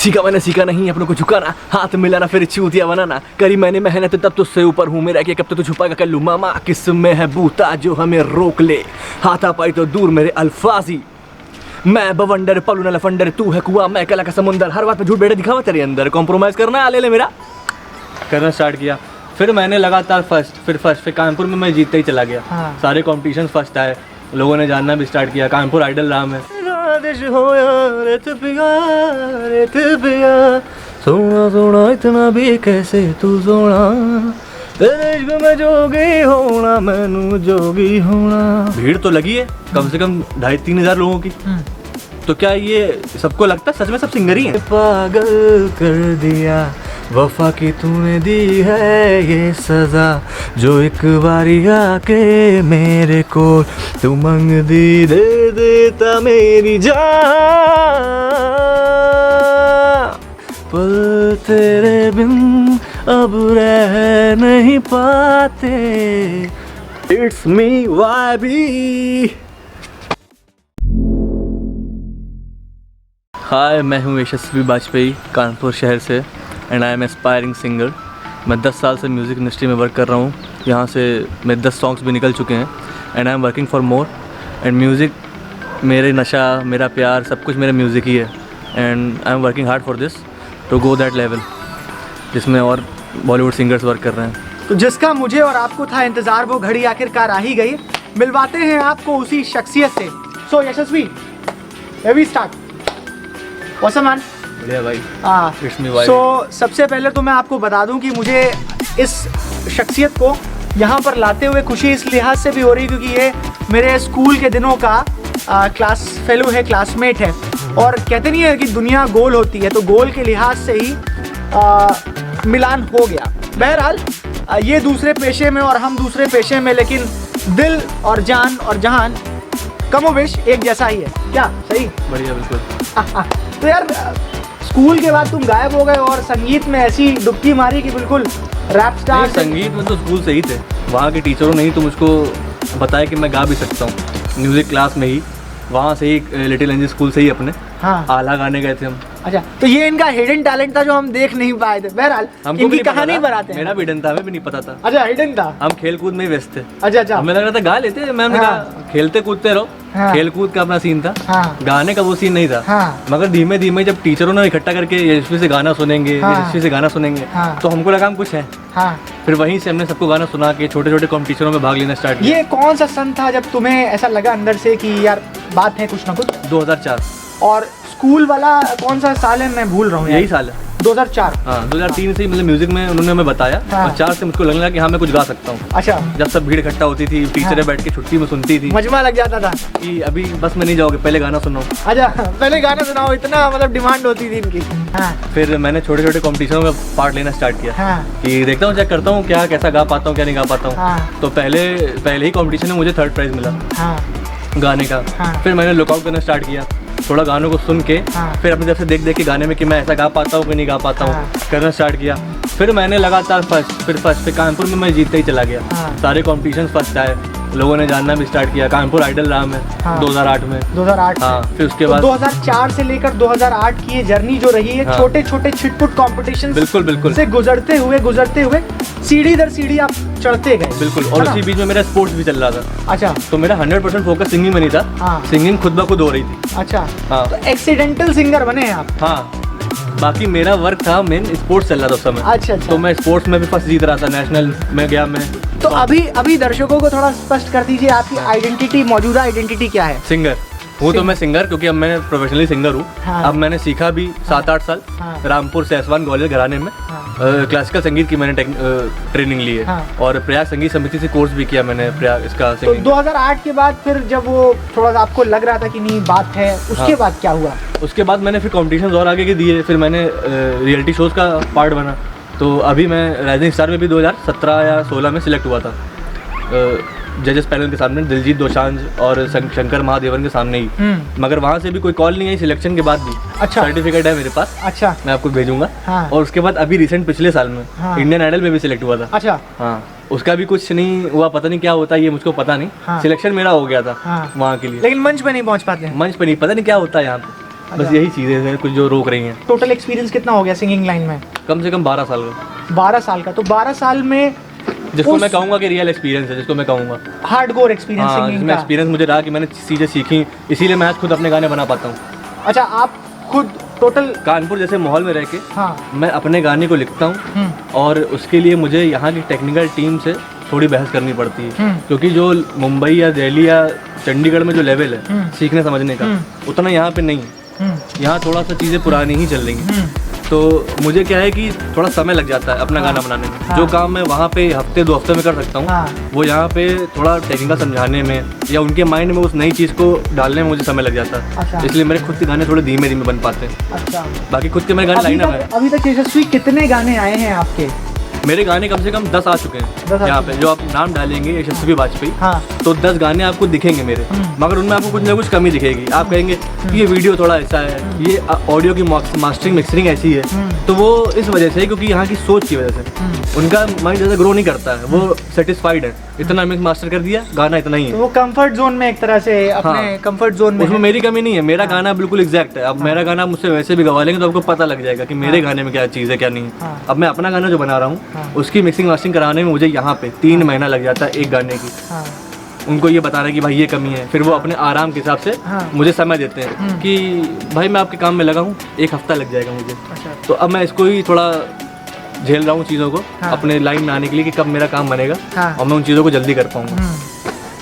सीखा मैंने सीखा नहीं अपनों को झुकाना, हाथ मिलाना फिर चूतिया बनाना, करी मैंने मेहनत तब तुझसे ऊपर हूँ मेरा कि कब तो तू छुपाएगा कल्लू मामा, किस में है बूता जो हमें रोक ले, हाथा पाई तो दूर मेरे अल्फाजी, मैं बवंडर पलू न लफंडर, तू है कुआं मैं कला का समुंदर, हर बात पे झूठ बेटे दिखावा तेरे अंदर, कॉम्प्रोमाइज़ करना ले ले मेरा, करना स्टार्ट किया। फिर मैंने लगातार फर्स्ट, फिर कानपुर में मैं जीतते ही चला गया। हाँ। सारे कॉम्पिटिशन फर्स्ट आए, लोगों ने जानना भी स्टार्ट किया, कानपुर आइडल रहा मैं। सोना सोना इतना भी कैसे तू सोना, तेरे इश्क में जोगी होना मैनू जोगी होना। भीड़ तो लगी है कम से कम 2,500-3 हज़ार लोगों की। तो क्या ये सबको लगता है सच में सब सिंगर ही हैं? पागल कर दिया वफा की तूने दी है ये सजा, जो एक बारी आके मेरे को तू मंग दी दे देता मेरी जान, पल तेरे बिन अब रह नहीं पाते, इट्स मी वाइबी। हाय, मैं हूँ यशस्वी वाजपेयी कानपुर शहर से and I M aspiring singer. मैं 10 साल से म्यूज़िक इंडस्ट्री में वर्क कर रहा हूँ। यहाँ से मेरे 10 सॉन्ग्स भी निकल चुके हैं and I am working for more. And music मेरे नशा, मेरा प्यार, सब कुछ मेरा म्यूज़िक ही है and I am working hard for this to go that level जिसमें और बॉलीवुड सिंगर्स वर्क कर रहे हैं। तो जिसका मुझे और आपको था इंतज़ार, वो घड़ी आखिरकार आ ही गई। मिलवाते हैं आपको उसी शख्सियत से। सो यशस्वी, वी स्टार्ट। Awesome man। बढ़िया भाई। It's me भाई। So सबसे पहले तो मैं आपको बता दूं कि मुझे इस शख्सियत को यहाँ पर लाते हुए खुशी इस लिहाज से भी हो रही क्योंकि ये मेरे स्कूल के दिनों का क्लास फेलो है, क्लासमेट है। और कहते नहीं है कि दुनिया गोल होती है, तो गोल के लिहाज से ही मिलान हो गया। बहरहाल ये दूसरे पेशे में और हम दूसरे पेशे में, लेकिन दिल और जान और जहान कमोबेश एक जैसा ही है। क्या सही? बढ़िया, बिल्कुल। तो यार स्कूल के बाद तुम गायब हो गए और संगीत में ऐसी डुबकी मारी कि बिल्कुल रैप स्टार। संगीत में तो स्कूल से ही थे, वहाँ के टीचरों ने ही तो मुझको बताया कि मैं गा भी सकता हूँ। म्यूज़िक क्लास में ही, वहाँ से ही लिटिल एंजल स्कूल से ही अपने आला गाने गए थे हम। अच्छा, तो ये इनका हिडन टैलेंट था जो हम देख नहीं पाए थे। बहरहाल इनकी कहानी बनाते हैं। मेरा भी हिडन था, हमें भी नहीं पता था। अच्छा, हिडन था। हम खेल कूद में ही व्यस्त थे। अच्छा। हमें लग रहा था गा लेते, मैम ने कहा खेलते कूदते रहो। खेल कूद का अपना सीन था, गाने का वो सीन नहीं था। मगर धीमे धीमे जब टीचरों ने इकट्ठा करके यशस्वी से गाना सुनेंगे, यशस्वी से गाना सुनेंगे, तो हमको लगा हम कुछ है। फिर वहीं से हमने सबको गाना सुना के छोटे छोटे कॉम्पिटिशनों में भाग लेना स्टार्ट किया। ये कौन सा सन था जब तुम्हें ऐसा लगा अंदर से कि यार बात है कुछ ना कुछ? 2004। और स्कूल वाला कौन सा साल है? मैं भूल रहा हूँ। यही साल है, 2004। हाँ, 2003 से मतलब म्यूजिक में उन्होंने हमें बताया। और 4 से मुझको लगने लगा कि हाँ मैं कुछ गा सकता हूँ। अच्छा। जब सब भीड़ इकट्ठा होती थी, टीचरें बैठ के छुट्टी में सुनती थी, मजमा लग जाता था कि अभी बस में नहीं जाओगे, पहले गाना सुनाओ। अच्छा, पहले गाना सुनाओ, इतना मतलब डिमांड होती थी इनकी। फिर मैंने छोटे छोटे कॉम्पिटिशनों में पार्ट लेना स्टार्ट किया कि देखता हूँ, चेक करता हूँ क्या कैसा गा पाता हूँ, क्या नहीं गा पाता हूँ। तो पहले ही कॉम्पिटिशन में मुझे 3rd प्राइज़ मिला गाने का। फिर मैंने लुकआउट करना स्टार्ट किया, थोड़ा गानों को सुन के, फिर अपनी तरफ से देख देख के गाने में कि मैं ऐसा गा पाता हूँ कि नहीं गा पाता हूँ, करना स्टार्ट किया। फिर मैंने लगातार फर्स्ट, फिर कानपुर में मैं जीतते ही चला गया। सारे कॉम्पिटिशन फर्स्ट आए, लोगों ने जानना भी स्टार्ट किया। कानपुर आइडल रहा मैं 2008 में। 2008। हाँ, फिर उसके बाद 2004 से लेकर 2008 की ये जर्नी जो रही है, छोटे छोटे छिटपुट कॉम्पिटिशन बिल्कुल से गुजरते हुए सीढ़ी दर सीढ़ी आप चढ़ते गए। बिल्कुल। और उसी बीच में मेरा स्पोर्ट्स भी चल रहा था। अच्छा। तो मेरा 100% फोकस सिंगिंग में नहीं था। सिंगिंग खुद ब खुद हो रही थी। अच्छा। तो एक्सीडेंटल सिंगर बने हैं आप? हाँ, बाकी मेरा वर्क था मेन स्पोर्ट्स चल रहा था उस समय। अच्छा। तो मैं स्पोर्ट्स में भी फर्स्ट जीत रहा था, नेशनल में गया मैं। तो अभी दर्शकों को थोड़ा स्पष्ट कर दीजिए, आपकी आइडेंटिटी, मौजूदा आइडेंटिटी क्या है? सिंगर हूँ। तो मैं सिंगर, क्योंकि अब मैं प्रोफेशनली सिंगर हूँ। अब मैंने सीखा भी 7-8 साल रामपुर से एसवान ग्वालियर घराने में। क्लासिकल संगीत की मैंने ट्रेनिंग ली है। और प्रयाग संगीत समिति से कोर्स भी किया मैंने प्रयाग इसका सिंगिंग। तो 2008 के बाद फिर जब वो थोड़ा सा आपको लग रहा था कि नहीं बात है, उसके बाद क्या हुआ? उसके बाद मैंने फिर कॉम्पिटिशन और आगे के दिए, फिर मैंने रियलिटी शोज़ का पार्ट बना। तो अभी मैं राइजिंग स्टार में भी 2017 या 16 में सिलेक्ट हुआ था, जजेस पैनल के सामने, दिलजीत दोसांझ और शंकर महादेवन के सामने ही। मगर वहाँ से भी कोई कॉल नहीं आई सिलेक्शन के बाद भी। अच्छा। सर्टिफिकेट है मेरे पास। अच्छा। मैं आपको भेजूंगा। और उसके बाद अभी रिसेंट पिछले साल में इंडियन आइडल में भी सिलेक्ट हुआ था। अच्छा। हाँ, उसका भी कुछ नहीं हुआ, पता नहीं क्या होता है ये मुझको पता नहीं। सिलेक्शन मेरा हो गया था वहाँ के लिए, लेकिन मंच पे नहीं पहुँच पाते हैं। मंच पे नहीं, पता नहीं क्या होता है यहाँ पे। बस यही चीज़ें हैं कुछ जो रोक रही हैं। टोटल एक्सपीरियंस कितना हो गया सिंगिंग लाइन में? कम से कम 12 साल का। 12 साल का। तो 12 साल में जिसको मैं कहूँगा कि रियल एक्सपीरियंस है, जिसको मैं कहूँगा हार्डकोर एक्सपीरियंस हाँ, सिंगिंग जिसमें का। एक्सपीरियंस मुझे रहा कि मैंने चीज़ें सीखी, इसीलिए मैं आज खुद अपने गाने बना पाता हूँ। अच्छा, आप खुद टोटल कानपुर जैसे माहौल में रह के हाँ मैं अपने गाने को लिखता हूँ और उसके लिए मुझे यहाँ की टेक्निकल टीम से थोड़ी बहस करनी पड़ती है, क्योंकि जो मुंबई या दिल्ली या चंडीगढ़ में जो लेवल है सीखने समझने का उतना यहाँ पे नहीं है। यहाँ थोड़ा सा चीज़ें पुरानी ही चल रही हैं, तो मुझे क्या है कि थोड़ा समय लग जाता है अपना गाना बनाने में। जो काम मैं वहाँ पे हफ्ते 2 हफ्ते में कर सकता हूँ वो यहाँ पे थोड़ा टेक्निकल समझाने में या उनके माइंड में उस नई चीज़ को डालने में मुझे समय लग जाता है। अच्छा। इसलिए मेरे खुद के गाने थोड़े धीमे धीमे बन पाते हैं। अच्छा, बाकी खुद के मेरे गाने लाइनअप है। अभी तक यशस्वी कितने गाने आए हैं आपके? मेरे गाने कम से कम 10 आ चुके 10 हैं आ यहाँ चुके पे। जो आप नाम डालेंगे यशस्वी वाजपेयी हाँ तो 10 गाने आपको दिखेंगे मेरे, मगर उनमें आपको कुछ ना कुछ कमी दिखेगी। आप कहेंगे कि ये वीडियो थोड़ा ऐसा है, ये ऑडियो की मास्टरिंग मिक्सरिंग ऐसी है, तो वो इस वजह से क्योंकि यहाँ की सोच की वजह से उनका माइंड ज़्यादा ग्रो नहीं करता है, वो सेटिस्फाइड है, इतना मिक्स मास्टर कर दिया गाना इतना ही तो है। वो कंफर्ट जोन में एक तरह से अपने कंफर्ट जोन में उसमें मेरी कमी नहीं है, मेरा गाना बिल्कुल एग्जैक्ट है। अब मेरा गाना मुझसे वैसे भी गवा लेंगे तो आपको पता लग जाएगा कि मेरे गाने में क्या चीज़ है क्या नहीं है। अब मैं अपना गाना जो बना रहा हूँ उसकी मिक्सिंग मास्टरिंग कराने में मुझे यहाँ पे 3 महीना लग जाता है एक गाने की। उनको ये बताना है कि भाई ये कमी है, फिर वो अपने आराम के हिसाब से मुझे समय देते हैं कि भाई मैं आपके काम में लगा हूँ, 1 हफ्ता लग जाएगा मुझे। तो अब मैं इसको ही थोड़ा झेल रहा हूँ चीज़ों को अपने लाइन में आने के लिए कि कब मेरा काम बनेगा और मैं उन चीज़ों को जल्दी कर पाऊंगा।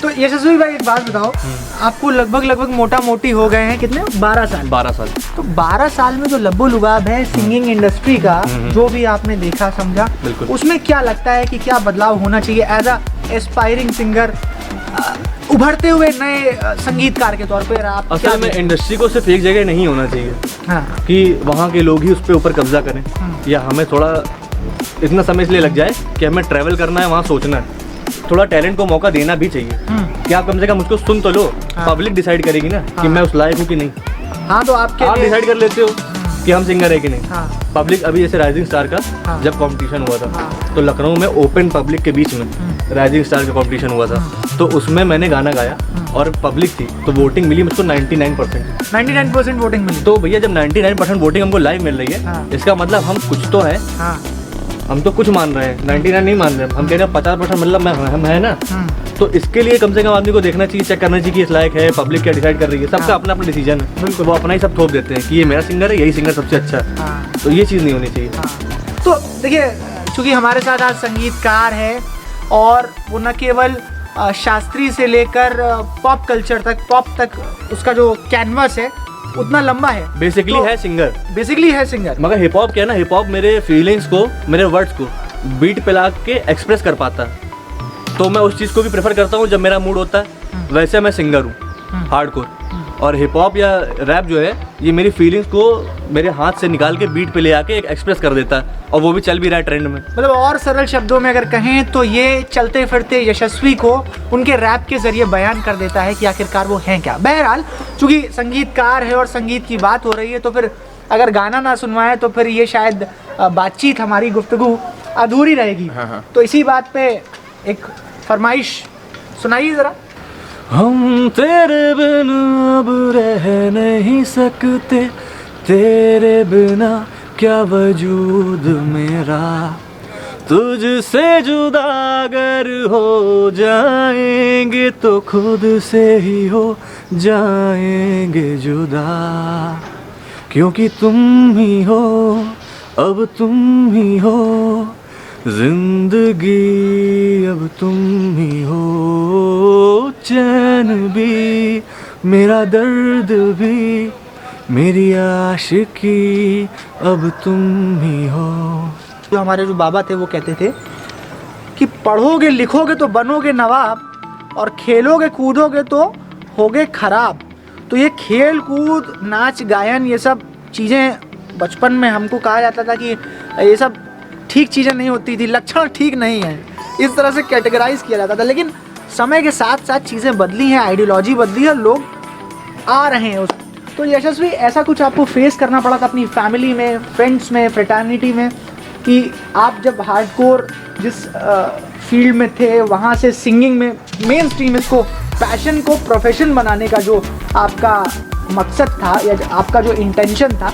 तो यशस्वी भाई एक बात बताओ, आपको लगभग मोटा मोटी हो गए हैं कितने? 12 साल। 12 साल। तो 12 साल में जो लब्बो लुबाब है सिंगिंग इंडस्ट्री का, जो भी आपने देखा समझा, उसमें क्या लगता है कि क्या बदलाव होना चाहिए एज अ एस्पायरिंग सिंगर, उभरते हुए नए संगीतकार के तौर पर? आप असल में इंडस्ट्री को सिर्फ एक जगह नहीं होना चाहिए हाँ कि वहाँ के लोग ही उस पर ऊपर कब्जा करें, या हमें थोड़ा इतना समय इसलिए लग जाए कि हमें ट्रैवल करना है, वहाँ सोचना है। थोड़ा टैलेंट को मौका देना भी चाहिए कि आप कम से कम उसको सुन तो लो। पब्लिक डिसाइड करेगी ना कि मैं उस लायक हूँ कि नहीं। हाँ, तो आप डिसाइड कर लेते हो कि हम सिंगर है कि नहीं। पब्लिक अभी जैसे राइजिंग स्टार का जब कंपटीशन हुआ था तो लखनऊ में ओपन पब्लिक के बीच में राइजिंग स्टार का कंपटीशन हुआ था, तो उसमें मैंने गाना गाया और पब्लिक थी तो वोटिंग मिली मुझको 99% वोटिंग मिली। तो भैया जब 99% वोटिंग हमको लाइव मिल रही है इसका मतलब हम कुछ तो है। हम तो कुछ मान रहे हैं, 99 नहीं मान रहे, हम कह रहे हैं 50% मतलब हम है ना। तो इसके लिए कम से कम आदमी को देखना चाहिए, चेक करना चाहिए कि इस लायक है, पब्लिक क्या डिसाइड कर रही है। सबका अपना अपना डिसीजन है, बिल्कुल वो अपना ही सब थोप देते हैं कि ये मेरा सिंगर है, यही सिंगर सबसे अच्छा है। तो ये चीज़ नहीं होनी चाहिए। तो देखिए, चूँकि हमारे साथ आज संगीतकार है और वो न केवल शास्त्रीय से लेकर पॉप कल्चर तक, पॉप तक उसका जो कैनवस है उतना लंबा है। बेसिकली तो है सिंगर, मगर हिप हॉप क्या है ना, हिप हॉप मेरे फीलिंग्स को, मेरे वर्ड्स को बीट पे ला के एक्सप्रेस कर पाता है। तो मैं उस चीज़ को भी प्रेफर करता हूँ जब मेरा मूड होता है। वैसे मैं सिंगर हूँ हार्डकोर, और हिप हॉप या रैप जो है ये मेरी फीलिंग्स को मेरे हाथ से निकाल के बीट पे ले आके एक एक्सप्रेस कर देता है, और वो भी चल भी रहा है ट्रेंड में। मतलब और सरल शब्दों में अगर कहें तो ये चलते फिरते यशस्वी को उनके रैप के जरिए बयान कर देता है कि आखिरकार वो हैं क्या। बहरहाल, चूँकि संगीतकार है और संगीत की बात हो रही है, तो फिर अगर गाना ना सुनवाए तो फिर ये शायद बातचीत, हमारी गुफ्तगू अधूरी रहेगी। तो इसी बात पे एक फरमाइश सुनाइए ज़रा। हम तेरे बिना अब रह नहीं सकते, तेरे बिना क्या वजूद मेरा, तुझसे जुदा अगर हो जाएंगे तो खुद से ही हो जाएंगे जुदा, क्योंकि तुम ही हो, अब तुम ही हो जिंदगी, अब तुम ही हो चैन भी, मेरा दर्द भी, मेरी आशिकी, अब तुम ही हो। जो हमारे जो बाबा थे वो कहते थे कि पढ़ोगे लिखोगे तो बनोगे नवाब, और खेलोगे कूदोगे तो होगे खराब। तो ये खेल कूद, नाच गायन, ये सब चीज़ें बचपन में हमको कहा जाता था कि ये सब ठीक चीज़ें नहीं होती थी, लक्षण ठीक नहीं है, इस तरह से कैटेगराइज किया जाता था। लेकिन समय के साथ साथ चीज़ें बदली हैं, आइडियोलॉजी बदली है, लोग आ रहे हैं उस। तो यशस्वी, ऐसा कुछ आपको फेस करना पड़ा था अपनी फैमिली में, फ्रेंड्स में, फ्रेटर्निटी में, कि आप जब हार्डकोर जिस फील्ड में थे वहाँ से सिंगिंग में मेन स्ट्रीम, इसको पैशन को प्रोफेशन बनाने का जो आपका मकसद था या आपका जो इंटेंशन था,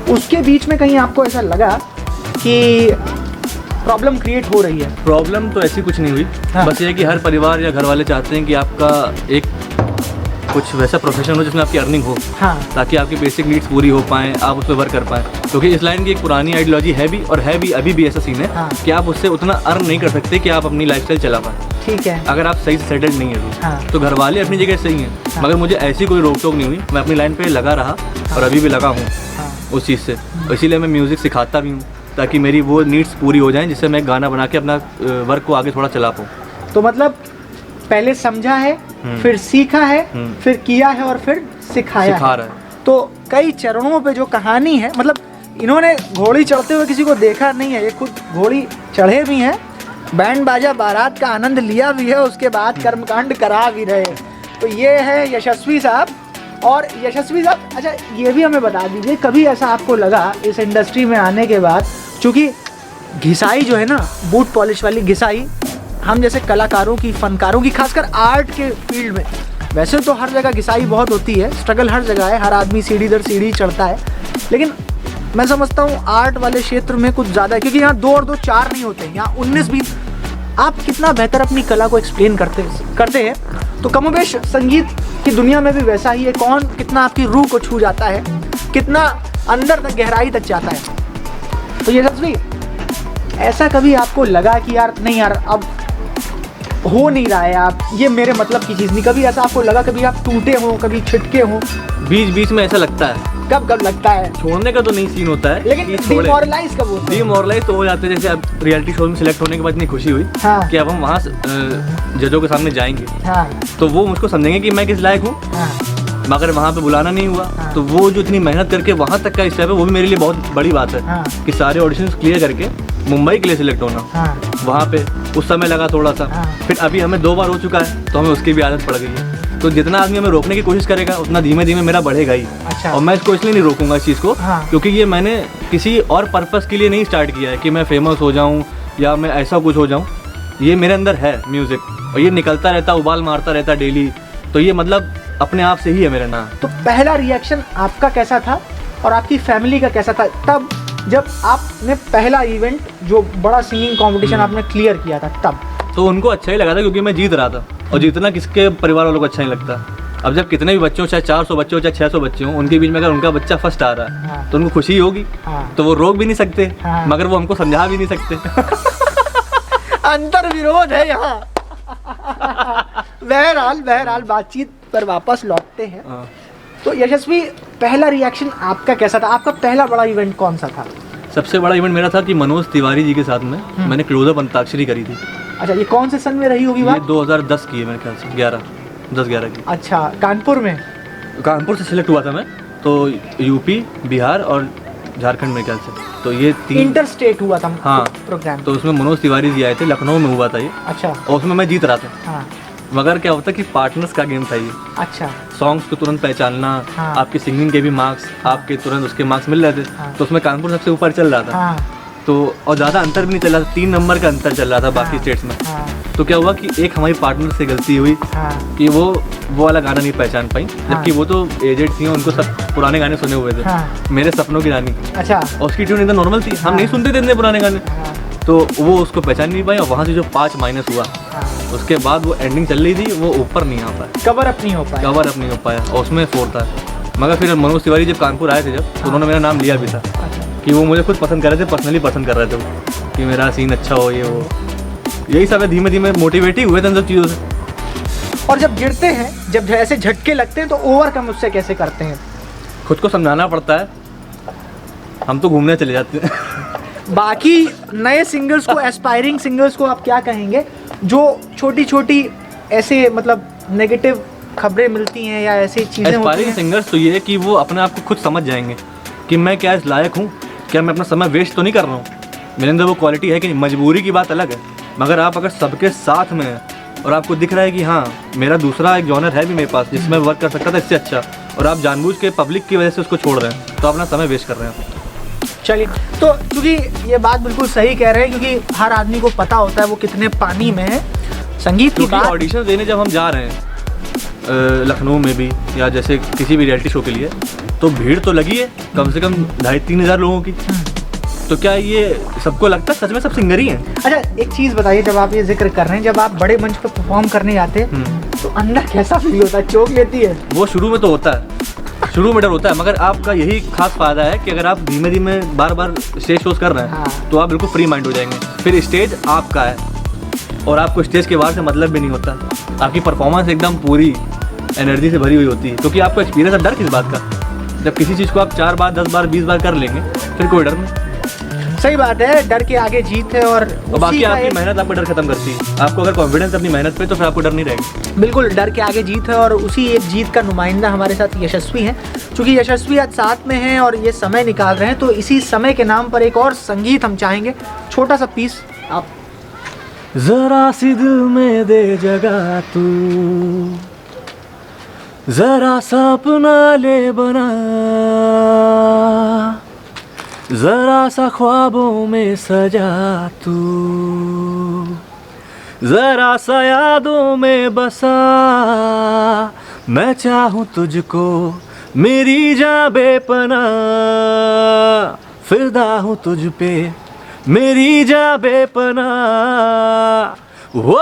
उसके बीच में कहीं आपको ऐसा लगा कि प्रॉब्लम क्रिएट हो रही है? प्रॉब्लम तो ऐसी कुछ नहीं हुई। हाँ। बस ये है कि हर परिवार या घर वाले चाहते हैं कि आपका एक कुछ वैसा प्रोफेशन हो जिसमें आपकी अर्निंग हो, हाँ। ताकि आपकी बेसिक नीड्स पूरी हो पाएँ, आप उस पर वर्क कर पाएँ। क्योंकि इस लाइन की एक पुरानी आइडियोलॉजी है भी, और है भी अभी भी ऐसा सीन है हाँ। कि आप उससे उतना अर्न नहीं कर सकते कि आप अपनी लाइफस्टाइल चला पाएँ। ठीक है। अगर आप सही से सेटल्ड नहीं है हाँ। तो घर वाले अपनी जगह सही हैं, हाँ। मगर मुझे ऐसी कोई रोक टोक नहीं हुई। मैं अपनी लाइन पे लगा रहा और अभी भी लगा हूँ हाँ। उस चीज़ से। इसीलिए मैं म्यूज़िक सिखाता भी हूँ, ताकि मेरी वो नीड्स पूरी हो जाएं, जिससे मैं गाना बना के अपना वर्क को आगे थोड़ा चला पाऊँ। तो मतलब पहले समझा है, फिर सीखा है, फिर किया है और फिर सिखाया सिखा है। रहा है। तो कई चरणों पे जो कहानी है, मतलब इन्होंने घोड़ी चढ़ते हुए किसी को देखा नहीं है, ये खुद घोड़ी चढ़े भी हैं, बैंड बाजा बारात का आनंद लिया भी है, उसके बाद कर्मकांड करा भी रहे। तो ये है यशस्वी साहब। और यशस्वी साहब, अच्छा ये भी हमें बता दीजिए, कभी ऐसा आपको लगा इस इंडस्ट्री में आने के बाद, चूँकि घिसाई जो है ना, बूट पॉलिश वाली घिसाई, हम जैसे कलाकारों की, फनकारों की, खासकर आर्ट के फील्ड में, वैसे तो हर जगह घिसाई बहुत होती है, स्ट्रगल हर जगह है, हर आदमी सीढ़ी दर सीढ़ी चढ़ता है, लेकिन मैं समझता हूँ आर्ट वाले क्षेत्र में कुछ ज़्यादा है, क्योंकि यहाँ 2 और 2 4 नहीं होते हैं, यहाँ 19-20। आप कितना बेहतर अपनी कला को एक्सप्लेन करते हैं, तो कमोबेश संगीत की दुनिया में भी वैसा ही है। कौन कितना आपकी रूह को छू जाता है, कितना अंदर तक, गहराई तक जाता है। तो यशस्वी, ऐसा कभी आपको लगा कि यार नहीं यार, अब हो नहीं रहा है, आप ये मेरे मतलब की चीज़ नहीं, कभी ऐसा आपको लगा, कभी आप टूटे हो, कभी छिटके हो? बीच बीच में ऐसा लगता है। कब कब लगता है? छोड़ने का तो नहीं सीन होता है, लेकिन डिमोरलाइज कब होता है? डिमोरलाइज तो हो जाते हैं। जैसे अब रियलिटी शो में सिलेक्ट होने के बाद इतनी खुशी हुई हाँ। कि अब हम वहाँ जजों के सामने जाएंगे, हाँ। तो वो मुझको समझेंगे कि मैं किस लायक हूँ। हाँ। मगर वहाँ पे बुलाना नहीं हुआ, हाँ। तो वो जो इतनी मेहनत करके वहाँ तक का स्टेप है, वो भी मेरे लिए बहुत बड़ी बात है। हाँ। कि सारे ऑडिशंस क्लियर करके मुंबई के लिए सिलेक्ट होना, हाँ। वहाँ पे उस समय लगा थोड़ा सा। हाँ। फिर अभी हमें 2 बार हो चुका है, तो हमें उसकी भी आदत पड़ गई है। तो जितना आदमी हमें रोकने की कोशिश करेगा, उतना धीमे धीमे मेरा बढ़ेगा ही। अच्छा। और मैं इसको इसलिए नहीं रोकूंगा इस चीज़ को, हाँ। क्योंकि ये मैंने किसी और पर्पस के लिए नहीं स्टार्ट किया है कि मैं फेमस हो जाऊँ या मैं ऐसा कुछ हो जाऊँ। ये मेरे अंदर है म्यूज़िक, और ये निकलता रहता, उबाल मारता रहता डेली। तो ये मतलब अपने आप से ही है मेरा नाम। तो पहला रिएक्शन आपका कैसा था और आपकी फैमिली का कैसा था तब, जब आपने पहला इवेंट, जो बड़ा सिंगिंग कंपटीशन आपने क्लियर किया था तब? तो उनको अच्छा ही लगा था, क्योंकि मैं जीत रहा था, और जीतना किसके परिवार वालों को अच्छा नहीं लगता। अब जब कितने भी बच्चे हो, चाहे 400 बच्चे हो, चाहे 600 बच्चे हों, उनके बीच में अगर उनका बच्चा फर्स्ट आ रहा है, हाँ। तो उनको खुशी होगी। हाँ। तो वो रोक भी नहीं सकते, हाँ। मगर वो हमको समझा भी नहीं सकते। अंतर विरोध है यहाँ। बहरहाल बातचीत पर वापस लौटते हैं। हाँ। तो यशस्वी, पहला रिएक्शन आपका कैसा था? आपका पहला बड़ा इवेंट कौन सा था? सबसे बड़ा इवेंट मेरा था कि मनोज तिवारी जी के साथ में मैंने क्लोजअप अंताक्षरी करी थी। अच्छा, ये कौन से सन में रही होगी ये बात? 2010 की है मेरे ख्याल से, 10-11 की। अच्छा, कानपुर में? कानपुर से सिलेक्ट हुआ था मैं, तो यूपी, बिहार और झारखंड मेरे ख्याल से, तो ये 3 इंटर स्टेट हुआ था। हाँ। प्रोग्राम। तो उसमें मनोज तिवारी जी आए थे, लखनऊ में हुआ था ये, अच्छा। और उसमें मैं जीत रहा था। हाँ। मगर क्या होता कि पार्टनर्स का गेम था ये। अच्छा। सॉन्ग्स को तुरंत पहचानना, हाँ। आपकी सिंगिंग के भी मार्क्स, आपके तुरंत उसके मार्क्स मिल रहे थे। हाँ। तो उसमें कानपुर सबसे ऊपर चल रहा था। हाँ। तो और ज़्यादा अंतर भी नहीं चल रहा था, 3 नंबर का अंतर चल रहा था बाकी हाँ। स्टेट्स में। हाँ। तो क्या हुआ कि एक हमारी पार्टनर से गलती हुई हाँ। कि वो वाला गाना नहीं पहचान पाई, जबकि वो तो एजेड थी, उनको सब पुराने गाने सुने हुए थे। हाँ। मेरे सपनों की रानी, अच्छा। और उसकी ट्यून एकदम नॉर्मल थी, हम नहीं सुनते थे इतने पुराने गाने। हाँ। तो वो उसको पहचान नहीं पाई, और वहाँ से जो 5 माइनस हुआ, हाँ। उसके बाद वो एंडिंग चल रही थी, वो ऊपर नहीं आ पाया, कवर अप नहीं हो पाया। कवर अप नहीं हो पाया, और उसमें 4 था। मगर फिर मनोज तिवारी जब कानपुर आए थे, जब तो उन्होंने मेरा नाम लिया भी था कि वो मुझे खुद पसंद कर रहे थे, पर्सनली पसंद कर रहे थे वो, कि मेरा सीन अच्छा हो, ये वो, यही सब है। धीमे धीमे मोटिवेट ही हुए थे इन सब चीज़ों से। और जब गिरते हैं, जब ऐसे झटके लगते हैं, तो ओवरकम उससे कैसे करते हैं? खुद को समझाना पड़ता है, हम तो घूमने चले जाते हैं। बाकी नए सिंगर्स को, एस्पायरिंग सिंगर्स को आप क्या कहेंगे, जो छोटी छोटी ऐसे मतलब नेगेटिव खबरें मिलती हैं या ऐसी चीज़ें होती एस्पायरिंग हैं? सिंगर्स तो ये है कि वो अपने आप को खुद समझ जाएंगे कि मैं क्या इस लायक हूँ, क्या मैं अपना समय वेस्ट तो नहीं कर रहा हूँ, मेरे अंदर वो क्वालिटी है कि नहीं। मजबूरी की बात अलग है, मगर आप अगर सबके साथ में हैं और आपको दिख रहा है कि हाँ मेरा दूसरा एक जॉनर है भी मेरे पास जिसमें वर्क कर सकता था इससे अच्छा, और आप जानबूझ के पब्लिक की वजह से उसको छोड़ रहे हैं, तो अपना समय वेस्ट कर रहे हैं। चलिए, तो क्योंकि ये बात बिल्कुल सही कह रहे हैं, क्योंकि हर आदमी को पता होता है वो कितने पानी में है। संगीत की क्योंकि बात, ऑडिशन देने जब हम जा रहे हैं लखनऊ में भी या जैसे किसी भी रियलिटी शो के लिए, तो भीड़ तो लगी है कम से कम 2,500-3 हज़ार लोगों की। तो क्या ये सबको लगता है सच में सब सिंगर ही हैं? अच्छा एक चीज़ बताइए, जब आप ये जिक्र कर रहे हैं, जब आप बड़े मंच पर परफॉर्म करने जाते हैं तो अंदर कैसा फील होता है? चोट लेती है? वो शुरू में तो होता है, शुरू में डर होता है, मगर आपका यही खास फायदा है कि अगर आप धीमे धीमे बार बार स्टेज शोज कर रहे हैं हाँ। तो आप बिल्कुल फ्री माइंड हो जाएंगे। फिर स्टेज आपका है और आपको स्टेज के बाहर से मतलब भी नहीं होता। आपकी परफॉर्मेंस एकदम पूरी एनर्जी से भरी हुई होती है, क्योंकि आपको एक्सपीरियंस है। डर किस बात का? जब किसी चीज़ को आप 4 बार 10 बार 20 बार कर लेंगे फिर कोई डर नहीं। सही बात है, डर के आगे जीत है। और बाकी आपकी मेहनत आपका डर खत्म करती है। आपको अगर कॉन्फिडेंस अपनी मेहनत पे तो फिर आपको डर नहीं रहेगा। बिल्कुल, डर के आगे जीत है। और उसी एक जीत का नुमाइंदा हमारे साथ यशस्वी हैं। चूँकि यशस्वी आज साथ में हैं और ये समय निकाल रहे हैं, तो इसी समय के नाम पर एक और संगीत हम चाहेंगे, छोटा सा पीस आप। जरा सी दिल में दे जगह तू, जरा सा अपना ले बना, जरा सा ख्वाबों में सजा तू, जरा सा यादों में बसा। मैं चाहूँ तुझको मेरी जान बेपना, फिदा हूँ तुझ पे मेरी जान बेपना। वो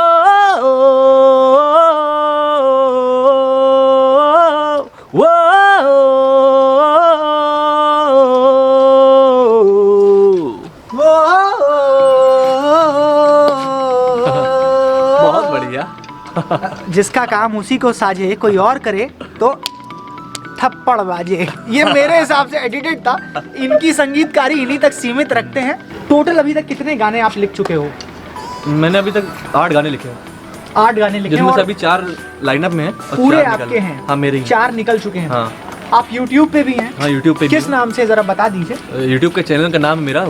बहुत बढ़िया। जिसका काम उसी को साजे, कोई और करे तो थप्पड़ बाजे। ये मेरे हिसाब से एडिटेड था। इनकी संगीतकारी इन्हीं तक सीमित रखते हैं। टोटल अभी तक कितने गाने आप लिख चुके हो? मैंने अभी तक 8 गाने लिखे हैं। 8 गाने लिखे हैं, जिसमें से और अभी 4 लाइनअप में हैं और पूरे 4 निकल आपके हैं? हाँ मेरे ही। 4 निकल चुके हैं। हाँ आप YouTube पे भी हैं? हाँ यूट्यूब पे भी किस नाम से, जरा बता दीजिए। यूट्यूब के चैनल का नाम है मेरा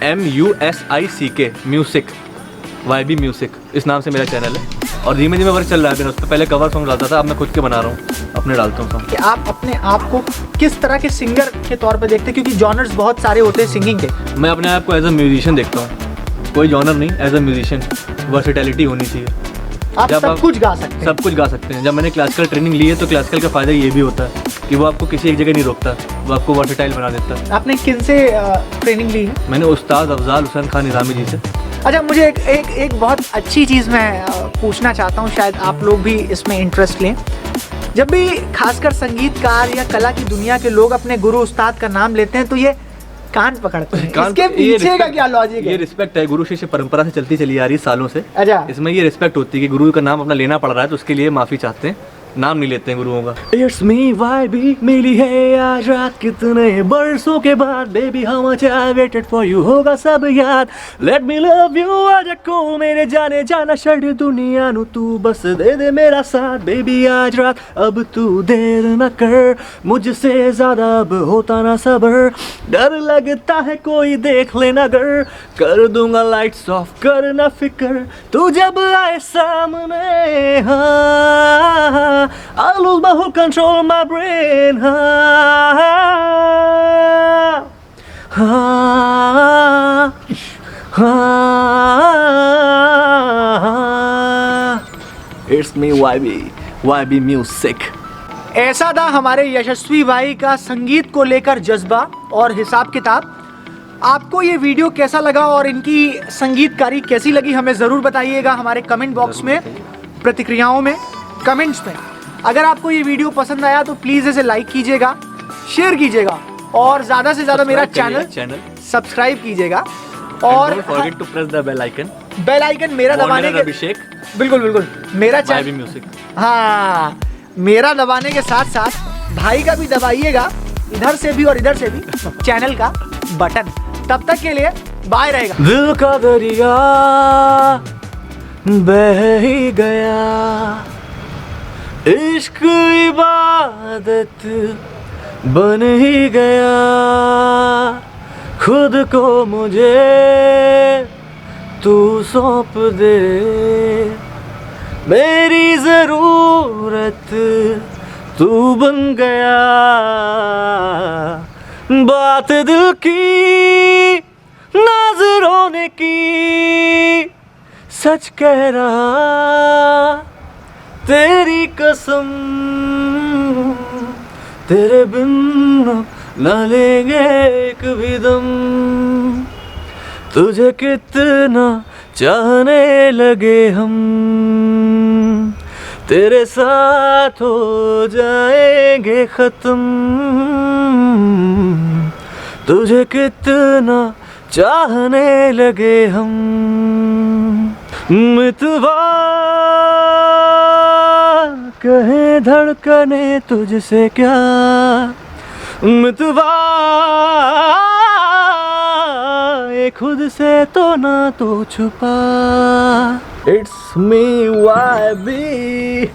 YBMUSICK म्यूसिक, YB म्यूसिक, इस नाम से मेरा चैनल है। और धीमे धीमे वर्क चल रहा है। उस पर पहले कवर सॉन्ग डालता था, अब मैं खुद के बना रहा हूँ, अपने डालता हूँ सॉन्ग। कि आप अपने आप को किस तरह के सिंगर के तौर पे देखते हैं? क्योंकि जॉनर्स बहुत सारे होते हैं सिंगिंग के। मैं अपने आप को एज अ म्यूजिशियन देखता हूँ, कोई जॉनर नहीं, एज अ म्यूजिशियन। वर्सेटैलिटी होनी चाहिए। आप सब कुछ गा सकते हैं। सब कुछ गा सकते हैं। जब मैंने क्लासिकल ट्रेनिंग ली है तो क्लासिकल का फ़ायदा ये भी होता है कि वो आपको किसी एक जगह नहीं रोकता, वो आपको वर्सेटाइल बना देता है। आपने किन से ट्रेनिंग ली है? मैंने उस्ताद अफजाल हुसैन खान निज़ामी जी से। अच्छा, मुझे एक बहुत अच्छी चीज़ मैं पूछना चाहता हूँ, शायद आप लोग भी इसमें इंटरेस्ट लें। जब भी खासकर संगीतकार या कला की दुनिया के लोग अपने गुरु उस्ताद का नाम लेते हैं तो ये कान पकड़ते हैं। इसके पीछे का क्या लॉजिक है? ये रिस्पेक्ट है, गुरु शिष्य परंपरा से चलती चली आ रही है सालों से। अच्छा, इसमें ये रिस्पेक्ट होती है कि गुरु का नाम अपना लेना पड़ रहा है तो उसके लिए माफ़ी चाहते हैं, नाम नहीं लेते हैं गुरुओं का। It's me YB, मिली है आज रात कितने बरसों के बाद, baby how much I waited for you, होगा सब याद। Let me love you आज को मेरे जाने जाना शर्ट दुनिया नु, तू बस दे दे मेरा साथ, बेबी आज रात अब तू देर न कर, मुझसे ज्यादा अब होता ना सबर, डर लगता है कोई देख लेना अगर, कर दूंगा लाइट्स ऑफ कर ना फिक्र, तू जब आए सामने। हाँ I lose my whole control of my brain. It's me YB Music. ऐसा था हमारे यशस्वी भाई का संगीत को लेकर जज्बा और हिसाब किताब। आपको ये वीडियो कैसा लगा और इनकी संगीतकारी कैसी लगी हमें ज़रूर बताइएगा हमारे कमेंट बॉक्स में, प्रतिक्रियाओं में, कमेंट्स में। अगर आपको ये वीडियो पसंद आया तो प्लीज़ इसे लाइक कीजिएगा, शेयर कीजिएगा और ज़्यादा से ज़्यादा मेरा चैनल सब्सक्राइब कीजिएगा। और don't forget to press the bell icon. Bell icon मेरा दबाने के अभिषेक, बिल्कुल मेरा YB म्यूजिक। हाँ, मेरा दबाने के साथ साथ भाई का भी दबाइएगा, इधर से भी और इधर से भी चैनल का बटन। तब तक के लिए बाय रहेगा। दिल का दरिया बह ही गया, इश्क इबादत बन ही गया, खुद को मुझे तू सौंप दे, मेरी ज़रूरत तू बन गया, बात दिल की नजरों ने की, सच कह रहा तेरी कसम तेरे बिन अब न लेंगे एक भी दम, तुझे कितना चाहने लगे हम, तेरे साथ हो जाएंगे खत्म, तुझे कितना चाहने लगे हम। मितवा कहे धड़कने तुझसे क्या, मितवा ये खुद से तो ना तो छुपा। It's me Y B.